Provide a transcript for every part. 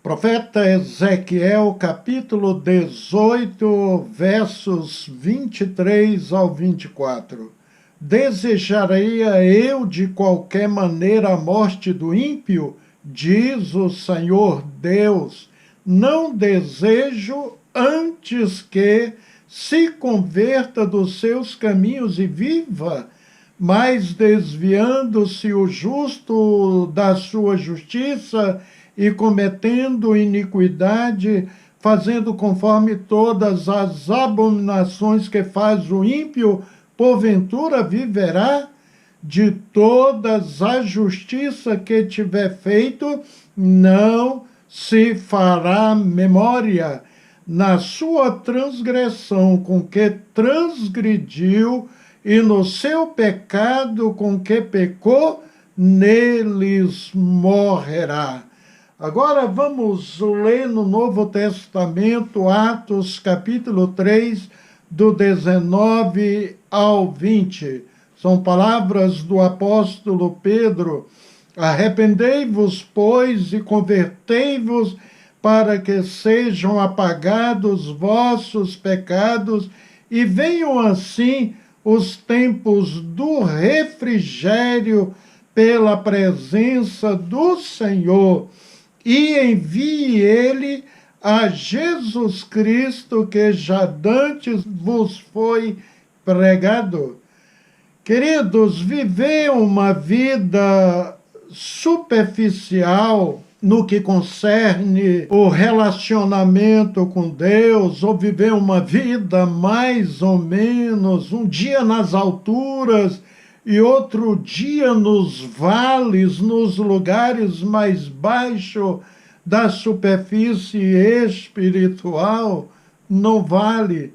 Profeta Ezequiel, capítulo 18, versos 23 ao 24. Desejaria eu de qualquer maneira a morte do ímpio? Diz o Senhor Deus. Não desejo, antes que se converta dos seus caminhos e viva, mas desviando-se o justo da sua justiça e cometendo iniquidade, fazendo conforme todas as abominações que faz o ímpio, porventura viverá? De todas a justiça que tiver feito, não se fará memória. Na sua transgressão com que transgrediu e no seu pecado com que pecou, neles morrerá. Agora vamos ler no Novo Testamento, Atos capítulo 3, do 19 ao 20. São palavras do apóstolo Pedro. Arrependei-vos, pois, e convertei-vos, para que sejam apagados vossos pecados, e venham assim os tempos do refrigério pela presença do Senhor, e envie ele a Jesus Cristo, que já dantes vos foi pregado. Queridos, viver uma vida superficial no que concerne o relacionamento com Deus, ou viver uma vida mais ou menos, um dia nas alturas e outro dia nos vales, nos lugares mais baixos da superfície espiritual, não vale.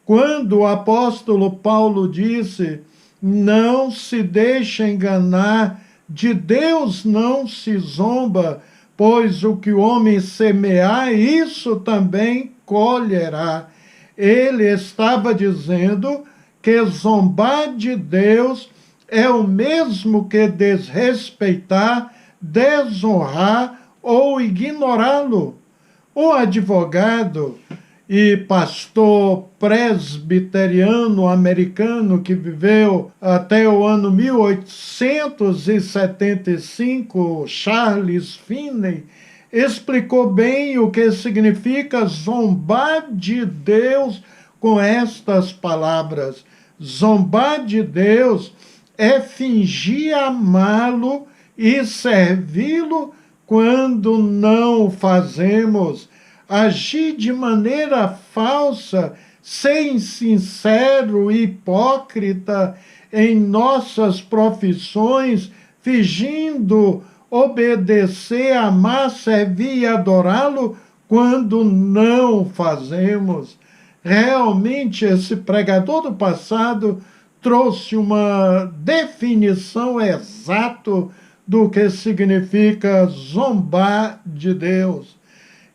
Quando o apóstolo Paulo disse: não se deixe enganar, de Deus não se zomba, pois o que o homem semear, isso também colherá. Ele estava dizendo que zombar de Deus é o mesmo que desrespeitar, desonrar ou ignorá-lo. O advogado e pastor presbiteriano americano que viveu até o ano 1875, Charles Finney, explicou bem o que significa zombar de Deus com estas palavras. Zombar de Deus é fingir amá-lo e servi-lo quando não o fazemos. Agir de maneira falsa, ser insincero e hipócrita em nossas profissões, fingindo obedecer, amar, servir e adorá-lo quando não o fazemos. Realmente, esse pregador do passado trouxe uma definição exata do que significa zombar de Deus.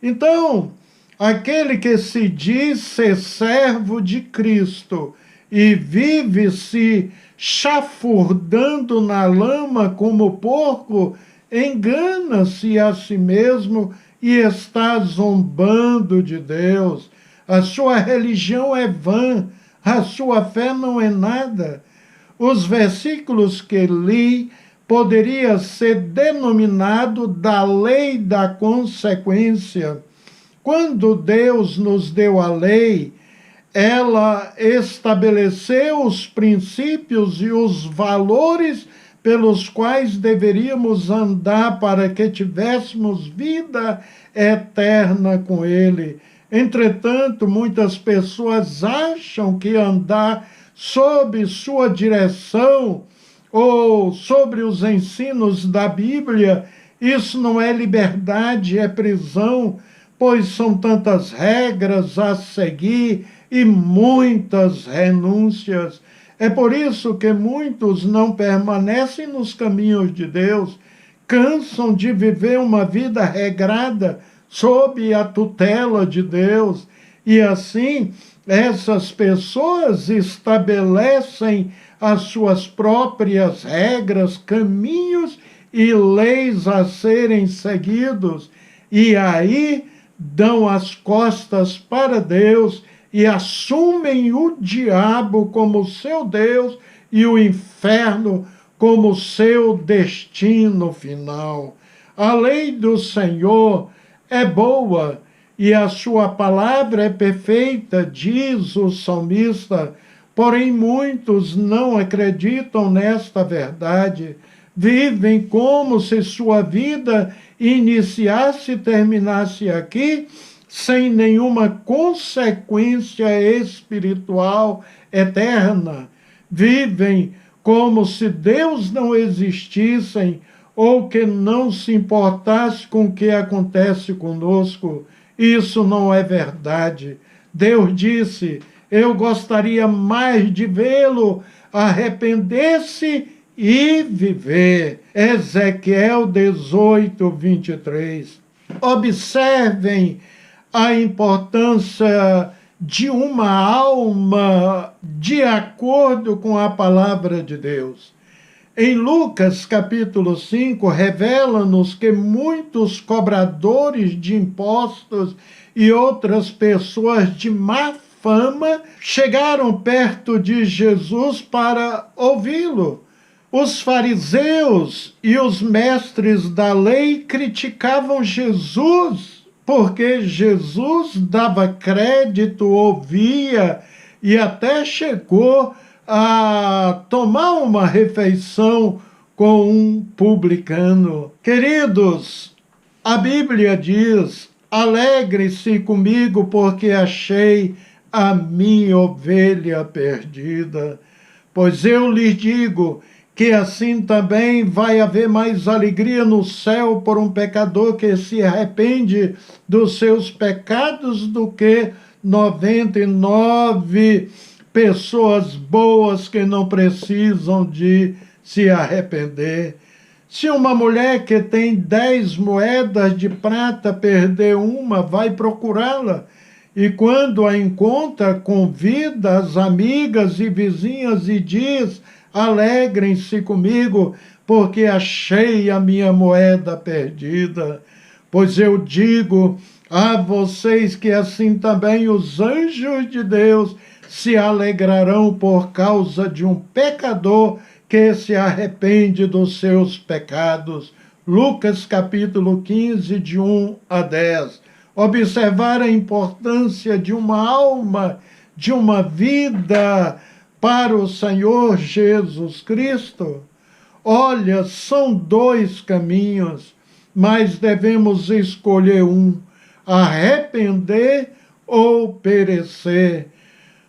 Então, aquele que se diz ser servo de Cristo e vive se chafurdando na lama como porco, engana-se a si mesmo e está zombando de Deus. A sua religião é vã, a sua fé não é nada. Os versículos que li poderia ser denominado da lei da consequência. Quando Deus nos deu a lei, ela estabeleceu os princípios e os valores pelos quais deveríamos andar para que tivéssemos vida eterna com Ele. Entretanto, muitas pessoas acham que andar sob sua direção ou sobre os ensinos da Bíblia, isso não é liberdade, é prisão, pois são tantas regras a seguir e muitas renúncias. É por isso que muitos não permanecem nos caminhos de Deus, cansam de viver uma vida regrada sob a tutela de Deus, e assim essas pessoas estabelecem as suas próprias regras, caminhos e leis a serem seguidos. e aí dão as costas para Deus e assumem o diabo como seu Deus e o inferno como seu destino final. A lei do Senhor é boa e a sua palavra é perfeita, diz o salmista, porém muitos não acreditam nesta verdade, vivem como se sua vida iniciasse e terminasse aqui, sem nenhuma consequência espiritual eterna. Vivem como se Deus não existisse ou que não se importasse com o que acontece conosco. Isso não é verdade. Deus disse: eu gostaria mais de vê-lo arrepender-se e viver. Ezequiel 18, 23. Observem a importância de uma alma de acordo com a palavra de Deus. Em Lucas capítulo 5, revela-nos que muitos cobradores de impostos e outras pessoas de má fama chegaram perto de Jesus para ouvi-lo. Os fariseus e os mestres da lei criticavam Jesus, porque Jesus dava crédito, ouvia e até chegou a tomar uma refeição com um publicano. Queridos, a Bíblia diz: alegre-se comigo porque achei a minha ovelha perdida. Pois eu lhes digo que assim também vai haver mais alegria no céu por um pecador que se arrepende dos seus pecados do que 99 pessoas boas que não precisam de se arrepender. Se uma mulher que tem 10 moedas de prata perder uma, vai procurá-la, e quando a encontra, convida as amigas e vizinhas e diz: alegrem-se comigo, porque achei a minha moeda perdida. Pois eu digo a vocês que assim também os anjos de Deus se alegrarão por causa de um pecador que se arrepende dos seus pecados. Lucas capítulo 15, de 1 a 10. Observar a importância de uma alma, de uma vida para o Senhor Jesus Cristo. Olha, são 2 caminhos, mas devemos escolher um: arrepender ou perecer.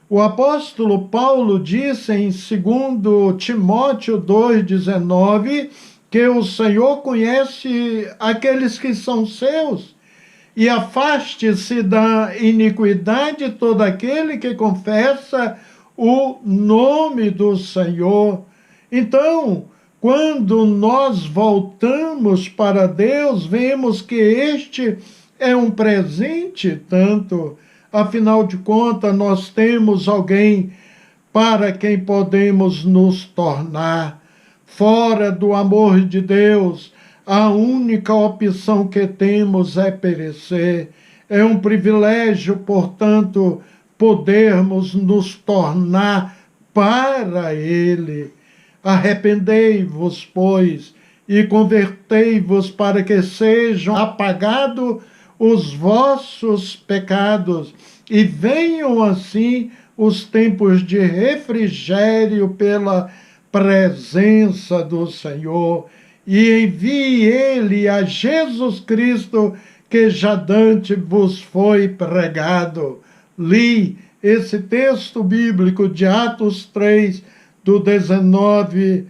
O apóstolo Paulo disse em 2 Timóteo 2,19 que o Senhor conhece aqueles que são seus, e afaste-se da iniquidade todo aquele que confessa o nome do Senhor. Então, quando nós voltamos para Deus, vemos que este é um presente tanto. Afinal de contas, nós temos alguém para quem podemos nos tornar. Fora do amor de Deus, a única opção que temos é perecer. É um privilégio, portanto, podermos nos tornar para Ele. Arrependei-vos, pois, e convertei-vos para que sejam apagados os vossos pecados, e venham assim os tempos de refrigério pela presença do Senhor, e envie Ele a Jesus Cristo, que já dante vos foi pregado. Li esse texto bíblico de Atos 3, do 19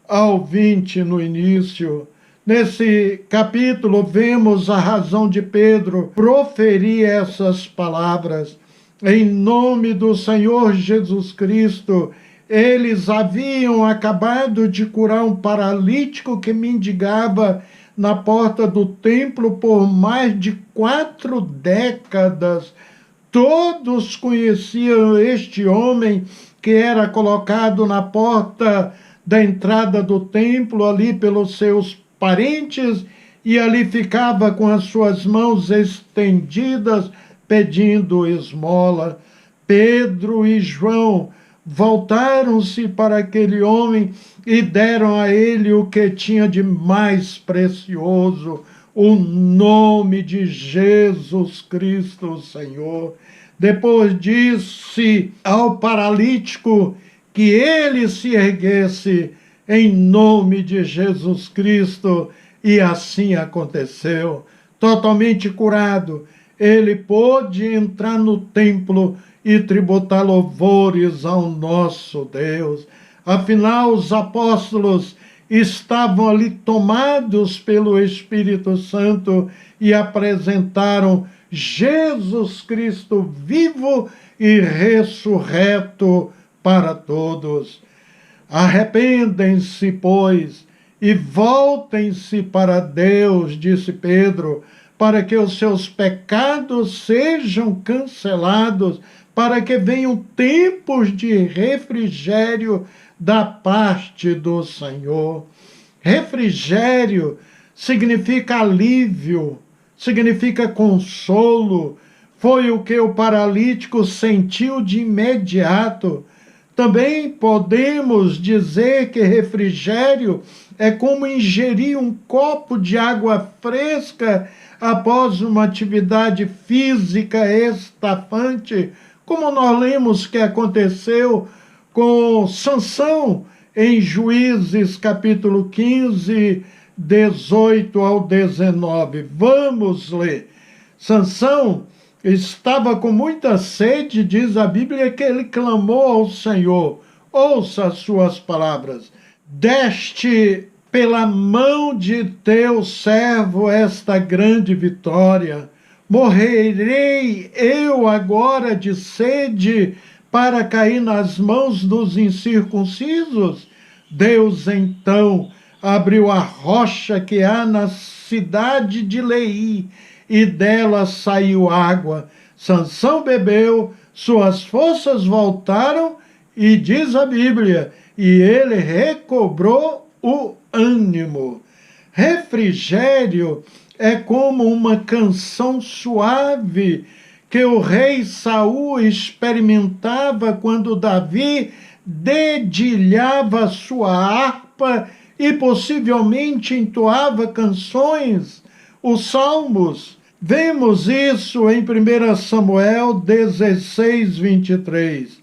ao 20 no início. Nesse capítulo, vemos a razão de Pedro proferir essas palavras. Em nome do Senhor Jesus Cristo, eles haviam acabado de curar um paralítico que mendigava na porta do templo por mais de 4 décadas. Todos conheciam este homem que era colocado na porta da entrada do templo ali pelos seus parentes e ali ficava com as suas mãos estendidas, pedindo esmola. Pedro e João voltaram-se para aquele homem e deram a ele o que tinha de mais precioso, o nome de Jesus Cristo, o Senhor. Depois disse ao paralítico que ele se erguesse em nome de Jesus Cristo, e assim aconteceu. Totalmente curado, ele pôde entrar no templo e tributar louvores ao nosso Deus. Afinal, os apóstolos estavam ali tomados pelo Espírito Santo e apresentaram Jesus Cristo vivo e ressurreto para todos. Arrependem-se, pois, e voltem-se para Deus, disse Pedro, para que os seus pecados sejam cancelados, para que venham tempos de refrigério da parte do Senhor. Refrigério significa alívio, significa consolo. Foi o que o paralítico sentiu de imediato. Também podemos dizer que refrigério é como ingerir um copo de água fresca após uma atividade física estafante, como nós lemos que aconteceu com Sansão em Juízes capítulo 15, 18 ao 19. Vamos ler. Sansão estava com muita sede, diz a Bíblia, que ele clamou ao Senhor. Ouça as suas palavras. Deste pela mão de teu servo esta grande vitória. Morrerei eu agora de sede para cair nas mãos dos incircuncisos? Deus então abriu a rocha que há na cidade de Leí, e dela saiu água. Sansão bebeu, suas forças voltaram, e diz a Bíblia, e ele recobrou o ânimo. Refrigério é como uma canção suave que o rei Saul experimentava quando Davi dedilhava sua harpa e possivelmente entoava canções, os salmos. Vemos isso em 1 Samuel 16, 23.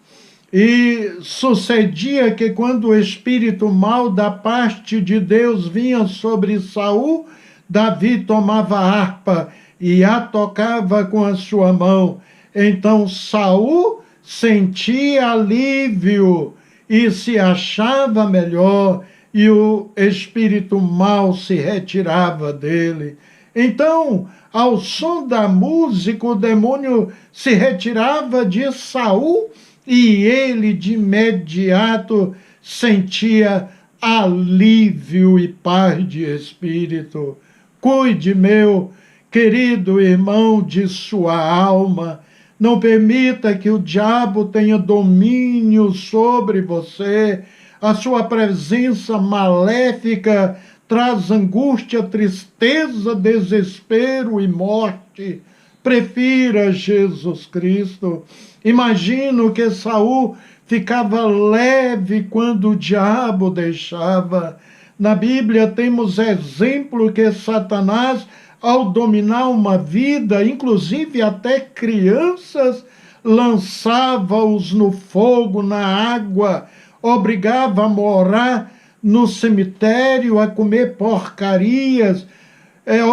E sucedia que quando o espírito mau da parte de Deus vinha sobre Saul, Davi tomava a harpa e a tocava com a sua mão. Então Saul sentia alívio e se achava melhor, e o espírito mau se retirava dele. Então, ao som da música, o demônio se retirava de Saul e ele de imediato sentia alívio e paz de espírito. Cuide, meu querido irmão, de sua alma. Não permita que o diabo tenha domínio sobre você. A sua presença maléfica traz angústia, tristeza, desespero e morte. Prefira Jesus Cristo. Imagino que Saul ficava leve quando o diabo deixava. Na Bíblia temos exemplo que Satanás, ao dominar uma vida, inclusive até crianças, lançava-os no fogo, na água, obrigava a morar no cemitério, a comer porcarias,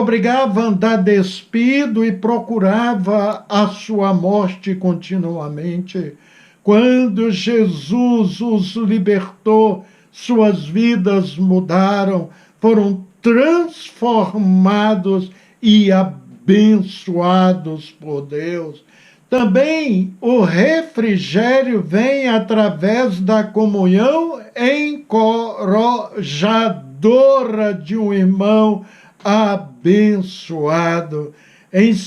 obrigava a andar despido e procurava a sua morte continuamente. Quando Jesus os libertou, suas vidas mudaram, foram transformados e abençoados por Deus. Também o refrigério vem através da comunhão encorajadora de um irmão abençoado. Em 2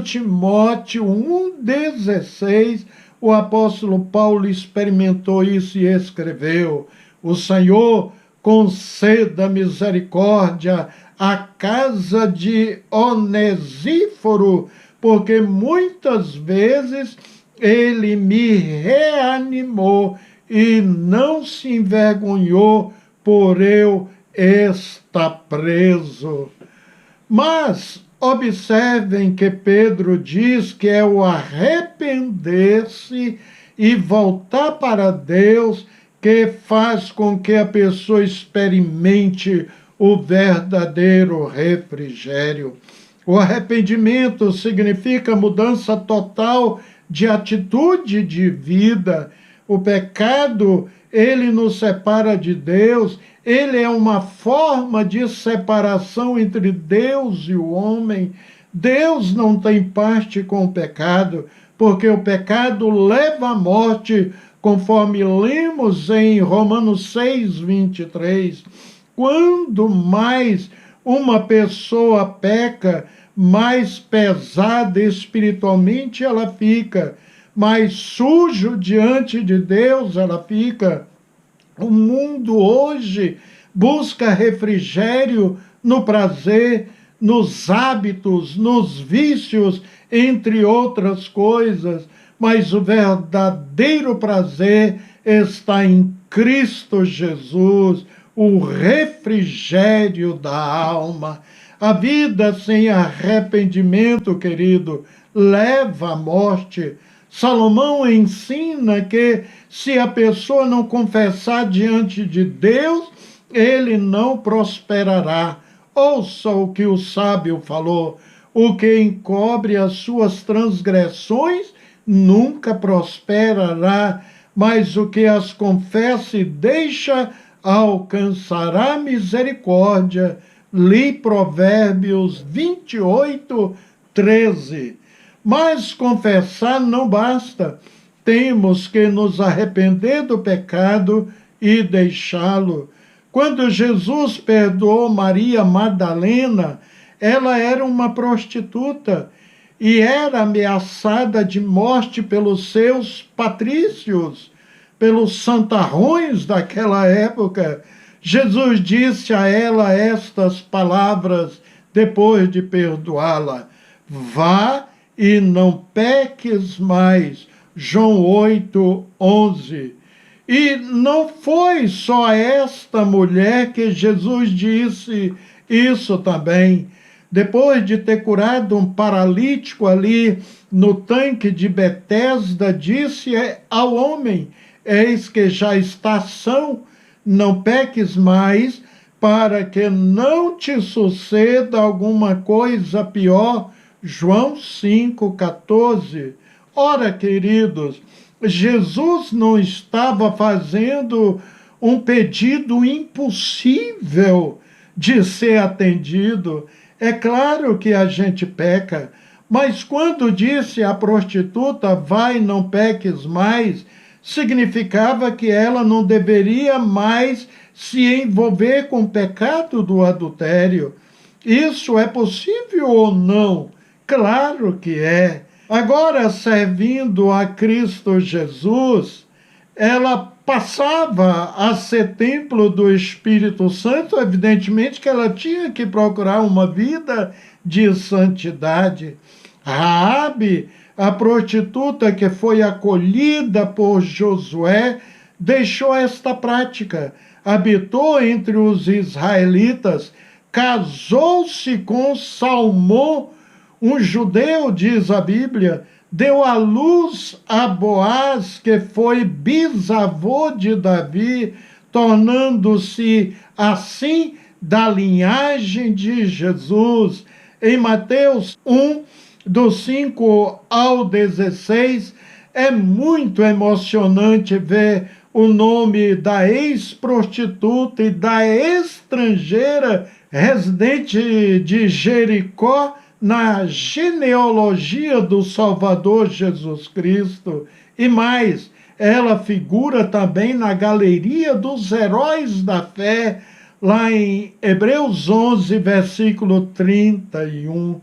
Timóteo 1,16, o apóstolo Paulo experimentou isso e escreveu: o Senhor conceda misericórdia à casa de Onesíforo, porque muitas vezes ele me reanimou e não se envergonhou por eu estar preso. Mas observem que Pedro diz que é o arrepender-se e voltar para Deus que faz com que a pessoa experimente o verdadeiro refrigério. O arrependimento significa mudança total de atitude de vida. O pecado, ele nos separa de Deus, ele é uma forma de separação entre Deus e o homem. Deus não tem parte com o pecado, porque o pecado leva à morte, conforme lemos em Romanos 6:23. Quando mais uma pessoa peca, mais pesada espiritualmente ela fica, mais sujo diante de Deus ela fica. O mundo hoje busca refrigério no prazer, nos hábitos, nos vícios, entre outras coisas, mas o verdadeiro prazer está em Cristo Jesus, o refrigério da alma. A vida sem arrependimento, querido, leva à morte. Salomão ensina que se a pessoa não confessar diante de Deus, ele não prosperará. Ouça o que o sábio falou: o que encobre as suas transgressões nunca prosperará, mas o que as confessa e deixa alcançará misericórdia. Li Provérbios 28:13. Mas confessar não basta. Temos que nos arrepender do pecado e deixá-lo. Quando Jesus perdoou Maria Madalena, ela era uma prostituta e era ameaçada de morte pelos seus patrícios, pelos santarrões daquela época. Jesus disse a ela estas palavras depois de perdoá-la: vá e não peques mais. João 8:11. E não foi só esta mulher que Jesus disse isso também. Depois de ter curado um paralítico ali no tanque de Betesda, disse ao homem: eis que já está são, não peques mais, para que não te suceda alguma coisa pior. João 5:14. Ora, queridos, Jesus não estava fazendo um pedido impossível de ser atendido. É claro que a gente peca, mas quando disse à prostituta, vai, não peques mais, significava que ela não deveria mais se envolver com o pecado do adultério. Isso é possível ou não? Claro que é. Agora, servindo a Cristo Jesus, ela passava a ser templo do Espírito Santo. Evidentemente que ela tinha que procurar uma vida de santidade. Raabe, a prostituta que foi acolhida por Josué, deixou esta prática, habitou entre os israelitas, casou-se com Salmão, um judeu, diz a Bíblia, deu à luz a Boaz, que foi bisavô de Davi, tornando-se assim da linhagem de Jesus. Em Mateus 1, do 5 ao 16, é muito emocionante ver o nome da ex-prostituta e da estrangeira residente de Jericó na genealogia do Salvador Jesus Cristo. E mais, ela figura também na galeria dos heróis da fé, lá em Hebreus 11, versículo 31.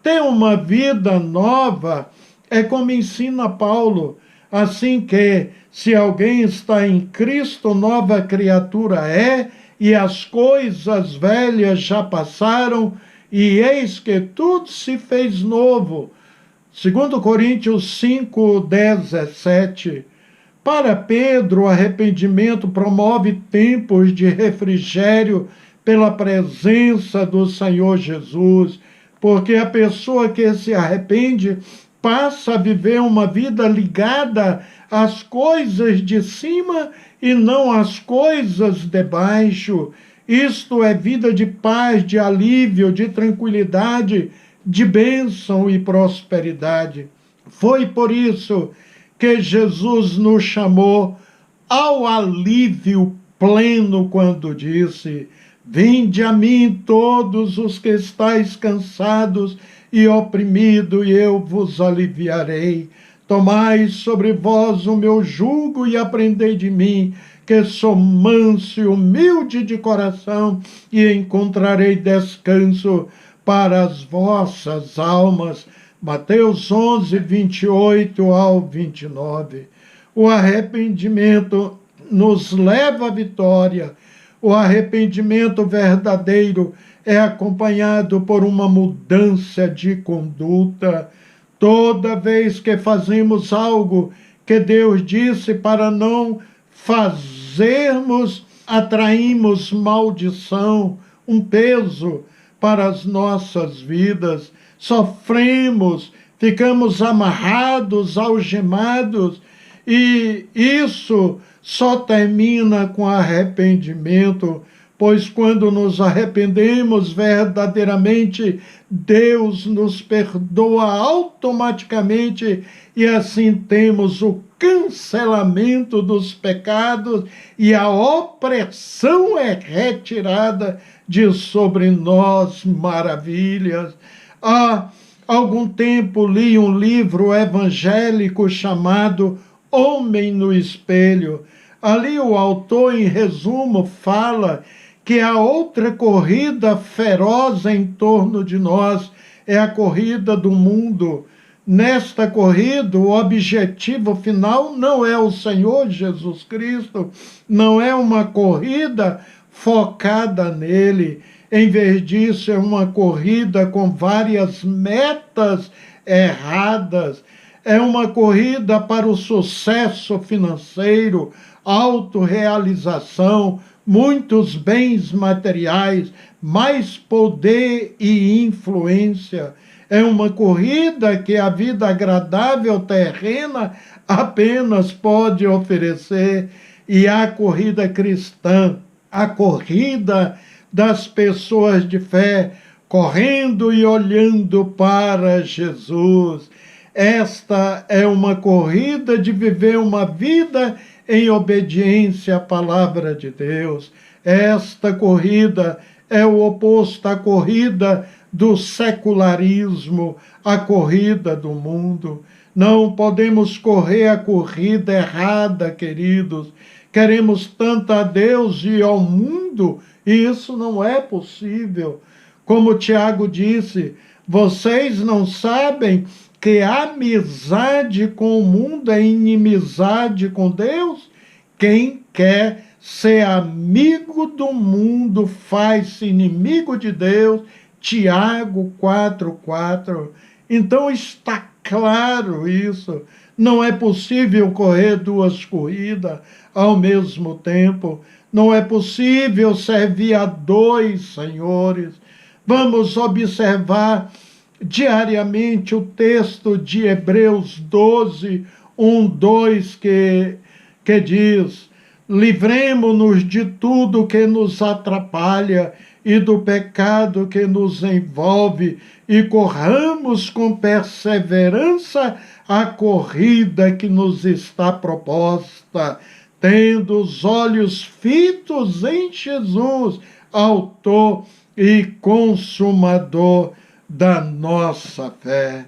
Ter uma vida nova é como ensina Paulo, assim que, se alguém está em Cristo, nova criatura é, e as coisas velhas já passaram, e eis que tudo se fez novo. 2 Coríntios 5:17. Para Pedro, o arrependimento promove tempos de refrigério pela presença do Senhor Jesus, porque a pessoa que se arrepende passa a viver uma vida ligada às coisas de cima e não às coisas de baixo. Isto é vida de paz, de alívio, de tranquilidade, de bênção e prosperidade. Foi por isso que Jesus nos chamou ao alívio pleno quando disse: vinde a mim todos os que estáis cansados e oprimidos, e eu vos aliviarei. Tomai sobre vós o meu jugo e aprendei de mim, que sou manso e humilde de coração, e encontrarei descanso para as vossas almas. Mateus 11:28-29. O arrependimento nos leva à vitória. O arrependimento verdadeiro é acompanhado por uma mudança de conduta. Toda vez que fazemos algo que Deus disse para não fazermos, atraímos maldição, um peso para as nossas vidas. Sofremos, ficamos amarrados, algemados, e isso só termina com arrependimento, pois quando nos arrependemos verdadeiramente, Deus nos perdoa automaticamente, e assim temos o cancelamento dos pecados e a opressão é retirada de sobre nós. Maravilhas. Há algum tempo li um livro evangélico chamado Homem no Espelho. Ali o autor, em resumo, fala que a outra corrida feroz em torno de nós é a corrida do mundo. Nesta corrida, o objetivo final não é o Senhor Jesus Cristo, não é uma corrida focada nele. Em vez disso, é uma corrida com várias metas erradas. É uma corrida para o sucesso financeiro, autorrealização, muitos bens materiais, mais poder e influência. É uma corrida que a vida agradável terrena apenas pode oferecer. E a corrida cristã, a corrida das pessoas de fé, correndo e olhando para Jesus. Esta é uma corrida de viver uma vida em obediência à palavra de Deus. Esta corrida é o oposto à corrida do secularismo, à corrida do mundo. Não podemos correr a corrida errada, queridos. Queremos tanto a Deus e ao mundo, e isso não é possível. Como Tiago disse, vocês não sabem que amizade com o mundo é inimizade com Deus? Quem quer ser amigo do mundo faz-se inimigo de Deus. Tiago 4:4. Então está claro isso. Não é possível correr duas corridas ao mesmo tempo. Não é possível servir a dois senhores. Vamos observar diariamente o texto de Hebreus 12:1-2, que diz: livremo-nos de tudo que nos atrapalha e do pecado que nos envolve, e corramos com perseverança a corrida que nos está proposta, tendo os olhos fitos em Jesus, autor e consumador da nossa fé.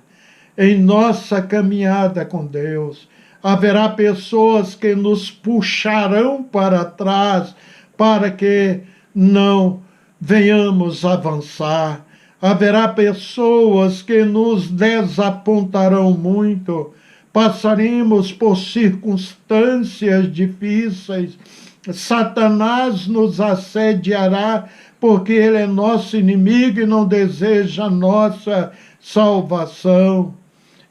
Em nossa caminhada com Deus, haverá pessoas que nos puxarão para trás para que não venhamos avançar. Haverá pessoas que nos desapontarão muito. Passaremos por circunstâncias difíceis, Satanás nos assediará, porque ele é nosso inimigo e não deseja a nossa salvação.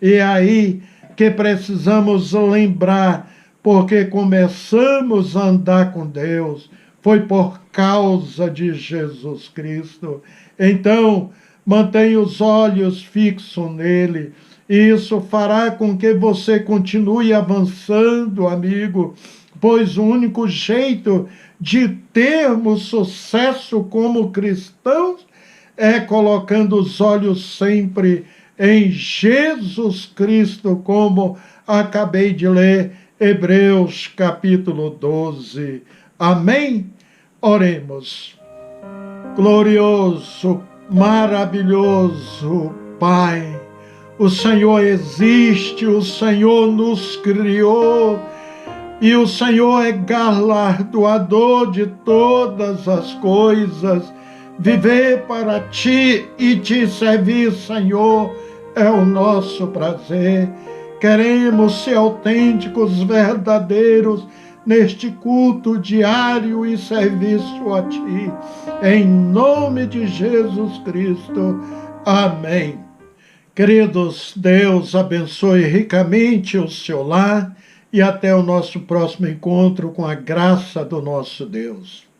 E é aí que precisamos lembrar, porque começamos a andar com Deus, foi por causa de Jesus Cristo. Então, mantenha os olhos fixos nele. Isso fará com que você continue avançando, amigo, pois o único jeito de termos sucesso como cristãos é colocando os olhos sempre em Jesus Cristo, como acabei de ler, Hebreus capítulo 12. Amém? Oremos. Glorioso, maravilhoso Pai, o Senhor existe, o Senhor nos criou, e o Senhor é galardoador de todas as coisas. Viver para Ti e Te servir, Senhor, é o nosso prazer. Queremos ser autênticos, verdadeiros, neste culto diário e serviço a Ti. Em nome de Jesus Cristo. Amém. Queridos, Deus abençoe ricamente o seu lar e até o nosso próximo encontro com a graça do nosso Deus.